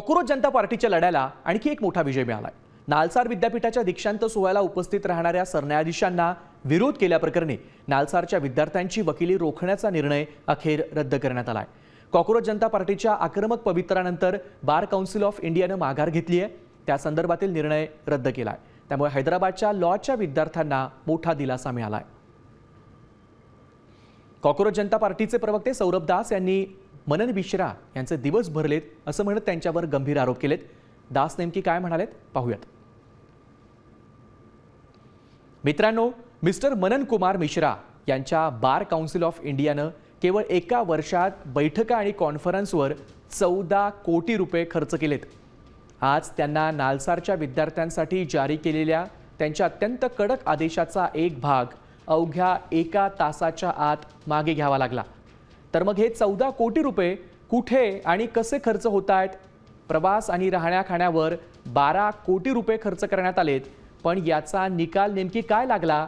Cockroach जनता पार्टीच्या लढ्याला आणखी एक मोठा विजय मिळालाय। नालसार विद्यापीठाच्या दीक्षांत सोहळ्याला उपस्थित राहणाऱ्या सरन्यायाधीशांना विरोध केल्याप्रकरणी नालसारच्या विद्यार्थ्यांची वकिली रोखण्याचा निर्णय अखेर रद्द करण्यात आलाय। कॉकरोच जनता पार्टीच्या आक्रमक पवित्र्यानंतर बार काउन्सिल ऑफ इंडियानं माघार घेतली आहे। त्या संदर्भातील निर्णय रद्द केलाय। त्यामुळे हैदराबादच्या लॉच्या विद्यार्थ्यांना मोठा दिलासा मिळालाय। कॉकरोच जनता पार्टीचे प्रवक्ते सौरभ दास यांनी मनन मिश्रा यांचे दिवस भरलेत असं म्हणत त्यांच्यावर गंभीर आरोप केलेत। दास नेमकी काय म्हणालेत पाहूयात। मित्रांनो, मिस्टर मनन कुमार मिश्रा यांच्या बार काउन्सिल ऑफ इंडियानं केवळ एका वर्षात बैठका आणि कॉन्फरन्सवर 14 कोटी रुपये खर्च केलेत। आज त्यांना नालसारच्या विद्यार्थ्यांसाठी जारी केलेल्या त्यांच्या अत्यंत कडक आदेशाचा एक भाग अवघ्या एका तासाच्या आत मागे घ्यावा लागला। तर मग हे 14 कोटी रुपये कुठे आणि कसे खर्च होत आहेत? प्रवास आणि राहण्या खाण्यावर 12 कोटी रुपये खर्च करण्यात आलेत, पण याचा निकाल नेमकी काय लागला?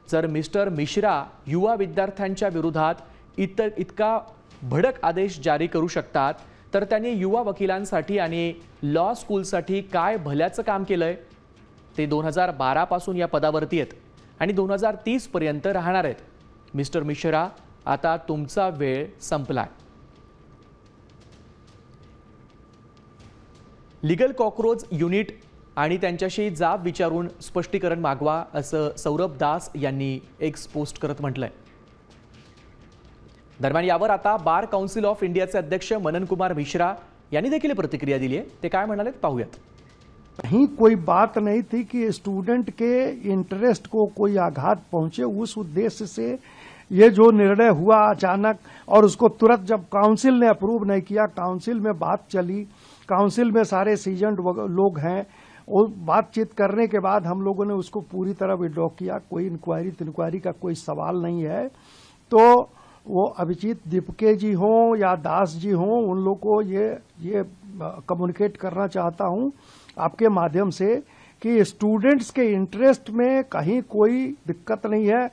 जर मिस्टर मिश्रा युवा विद्यार्थ्यांच्या विरोधात इतका भडक आदेश जारी करू शकतात, तर त्यांनी युवा वकिलांसाठी आणि लॉ स्कूलसाठी काय भल्याचं काम केलंय? ते 2012 पासून या पदावरती आहेत आणि 2030 पर्यंत राहणार आहेत। मिस्टर मिश्रा, आता तुमचा वेळ संपलाय। लीगल कॉकरोच युनिट आणि त्यांच्याशी जाब विचारून स्पष्टीकरण मागवा असं सौरभ दास यांनी एक्स पोस्ट करत म्हटलंय। दरम्यान यावर आता बार काउन्सिल ऑफ इंडियाचे अध्यक्ष मनन कुमार मिश्रा यांनी देखील प्रतिक्रिया दिली आहे। ते काय म्हणालेत पाहूयात। कहीं कोई बात नहीं थी कि स्टूडेंट के इंटरेस्ट को कोई आघात पहुंचे। उस उद्देश्य से ये जो निर्णय हुआ अचानक, और उसको तुरंत जब काउंसिल ने अप्रूव नहीं किया, काउंसिल में बात चली, काउंसिल में सारे सीजन्ड लोग हैं, और बातचीत करने के बाद हम लोगों ने उसको पूरी तरह विड्रॉ किया। कोई इंक्वायरी का कोई सवाल नहीं है। तो वो अभिजीत दीपके जी हों या दास जी हों, उन लोग को ये कम्युनिकेट करना चाहता हूं आपके माध्यम से कि स्टूडेंट्स के इंटरेस्ट में कहीं कोई दिक्कत नहीं है।